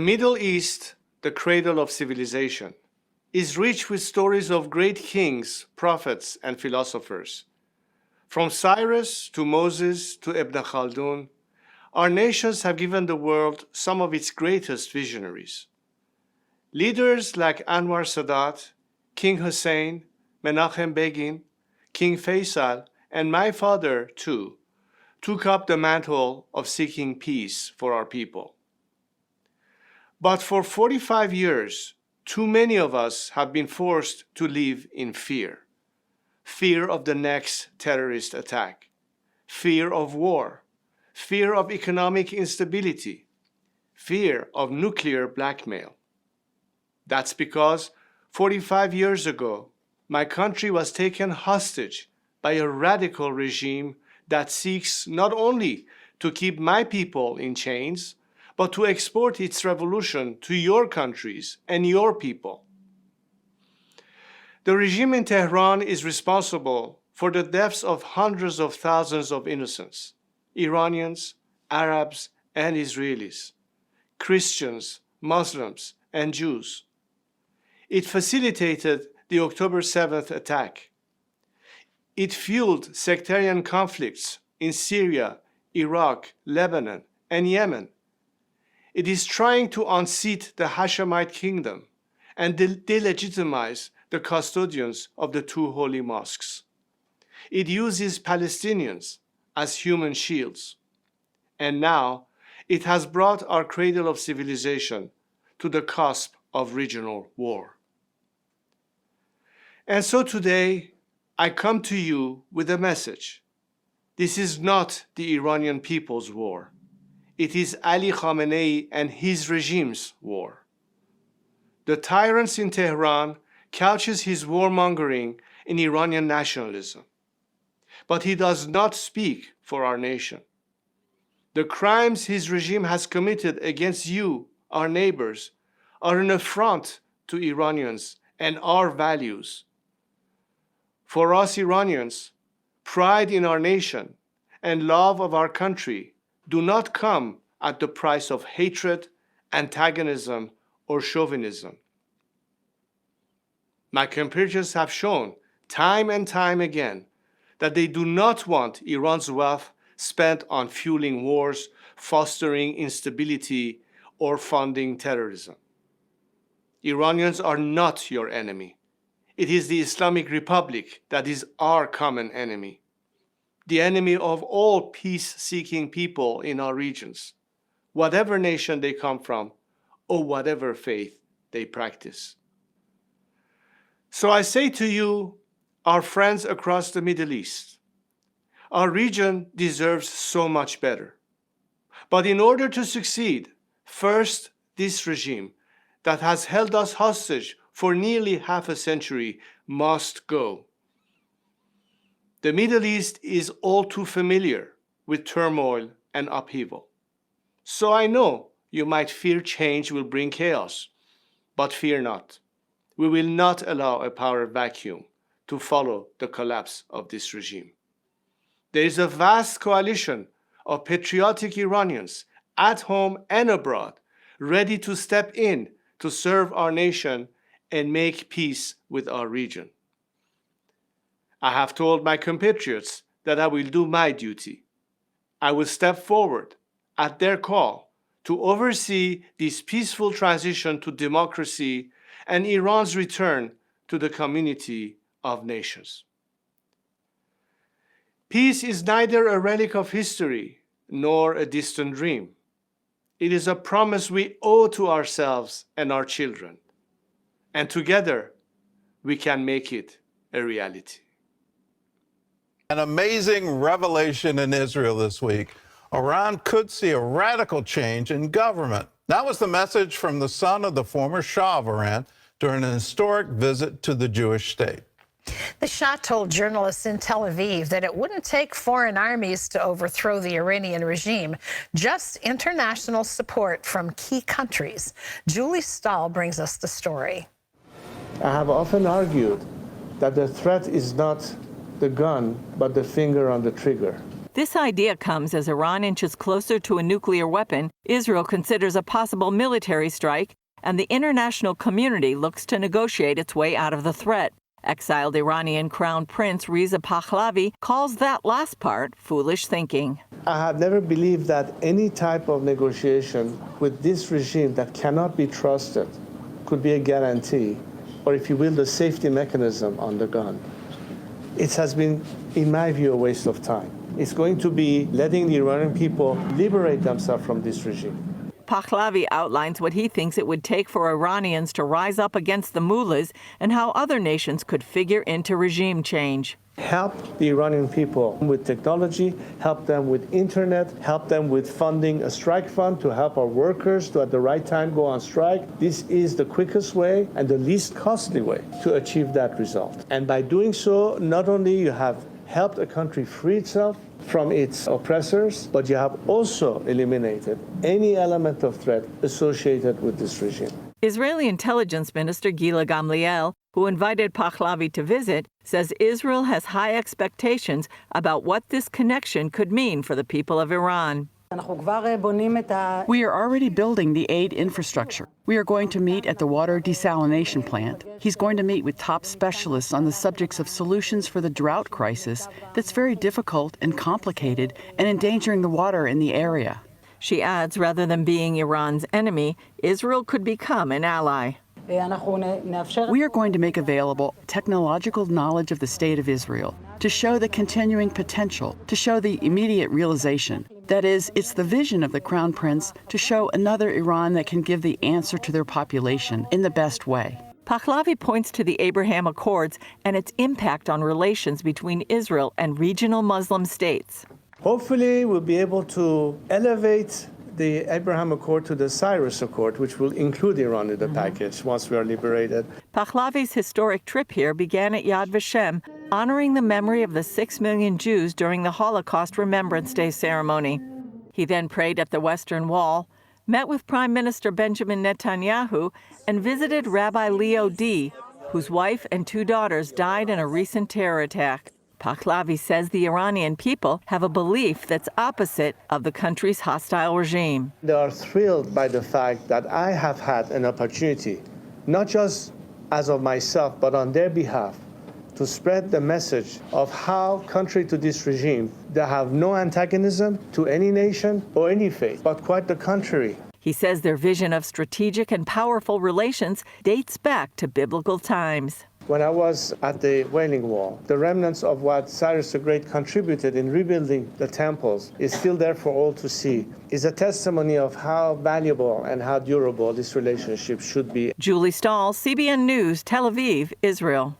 The Middle East, the cradle of civilization, is rich with stories of great kings, prophets, and philosophers. From Cyrus to Moses to Ibn Khaldun, our nations have given the world some of its greatest visionaries. Leaders like Anwar Sadat, King Hussein, Menachem Begin, King Faisal, and my father, too, took up the mantle of seeking peace for our people. But for 45 years, too many of us have been forced to live in fear. Fear of the next terrorist attack, fear of war, fear of economic instability, fear of nuclear blackmail. That's because 45 years ago, my country was taken hostage by a radical regime that seeks not only to keep my people in chains, but to export its revolution to your countries and your people. The regime in Tehran is responsible for the deaths of hundreds of thousands of innocents, Iranians, Arabs, and Israelis, Christians, Muslims, and Jews. It facilitated the October 7th attack. It fueled sectarian conflicts in Syria, Iraq, Lebanon, and Yemen. It is trying to unseat the Hashemite kingdom and delegitimize the custodians of the two holy mosques. It uses Palestinians as human shields. And now it has brought our cradle of civilization to the cusp of regional war. And so today, I come to you with a message. This is not the Iranian people's war. It is Ali Khamenei and his regime's war. The tyrant in Tehran couches his warmongering in Iranian nationalism. But he does not speak for our nation. The crimes his regime has committed against you, our neighbors, are an affront to Iranians and our values. For us Iranians, pride in our nation and love of our country do not come at the price of hatred, antagonism, or chauvinism. My compatriots have shown time and time again that they do not want Iran's wealth spent on fueling wars, fostering instability, or funding terrorism. Iranians are not your enemy. It is the Islamic Republic that is our common enemy, the enemy of all peace-seeking people in our regions, whatever nation they come from or whatever faith they practice. So I say to you, our friends across the Middle East, our region deserves so much better. But in order to succeed, first, this regime that has held us hostage for nearly half a century must go. The Middle East is all too familiar with turmoil and upheaval. So I know you might fear change will bring chaos, but fear not. We will not allow a power vacuum to follow the collapse of this regime. There is a vast coalition of patriotic Iranians at home and abroad, ready to step in to serve our nation and make peace with our region. I have told my compatriots that I will do my duty. I will step forward at their call to oversee this peaceful transition to democracy and Iran's return to the community of nations. Peace is neither a relic of history nor a distant dream. It is a promise we owe to ourselves and our children. And together, we can make it a reality. An amazing revelation in Israel this week. Iran could see a radical change in government. That was the message from the son of the former Shah of Iran during an historic visit to the Jewish state. The Shah told journalists in Tel Aviv that it wouldn't take foreign armies to overthrow the Iranian regime, just international support from key countries. Julie Stahl brings us the story. I have often argued that the threat is not the gun, but the finger on the trigger. This idea comes as Iran inches closer to a nuclear weapon, Israel considers a possible military strike, and the international community looks to negotiate its way out of the threat. Exiled Iranian Crown Prince Reza Pahlavi calls that last part foolish thinking. I have never believed that any type of negotiation with this regime that cannot be trusted could be a guarantee, or if you will, the safety mechanism on the gun. It has been, in my view, a waste of time. It's going to be letting the Iranian people liberate themselves from this regime. Pahlavi outlines what he thinks it would take for Iranians to rise up against the mullahs and how other nations could figure into regime change. Help the Iranian people with technology, help them with internet, help them with funding a strike fund to help our workers to at the right time go on strike. This is the quickest way and the least costly way to achieve that result. And by doing so, not only you have helped a country free itself from its oppressors, but you have also eliminated any element of threat associated with this regime. Israeli Intelligence Minister Gila Gamliel, who invited Pahlavi to visit, says Israel has high expectations about what this connection could mean for the people of Iran. We are already building the aid infrastructure. We are going to meet at the water desalination plant. He's going to meet with top specialists on the subjects of solutions for the drought crisis that's very difficult and complicated and endangering the water in the area. She adds, rather than being Iran's enemy, Israel could become an ally. We are going to make available technological knowledge of the state of Israel to show the continuing potential, to show the immediate realization. That is, it's the vision of the Crown Prince to show another Iran that can give the answer to their population in the best way. Pahlavi points to the Abraham Accords and its impact on relations between Israel and regional Muslim states. Hopefully, we'll be able to elevate the Abraham Accord to the Cyrus Accord, which will include Iran in the package once we are liberated. Pahlavi's historic trip here began at Yad Vashem, honoring the memory of the 6 million Jews during the Holocaust Remembrance Day ceremony. He then prayed at the Western Wall, met with Prime Minister Benjamin Netanyahu, and visited Rabbi Leo D., whose wife and 2 daughters died in a recent terror attack. Pahlavi says the Iranian people have a belief that's opposite of the country's hostile regime. They are thrilled by the fact that I have had an opportunity, not just as of myself, but on their behalf, to spread the message of how, contrary to this regime, they have no antagonism to any nation or any faith, but quite the contrary. He says their vision of strategic and powerful relations dates back to biblical times. When I was at the Wailing Wall, the remnants of what Cyrus the Great contributed in rebuilding the temples is still there for all to see. It's a testimony of how valuable and how durable this relationship should be. Julie Stahl, CBN News, Tel Aviv, Israel.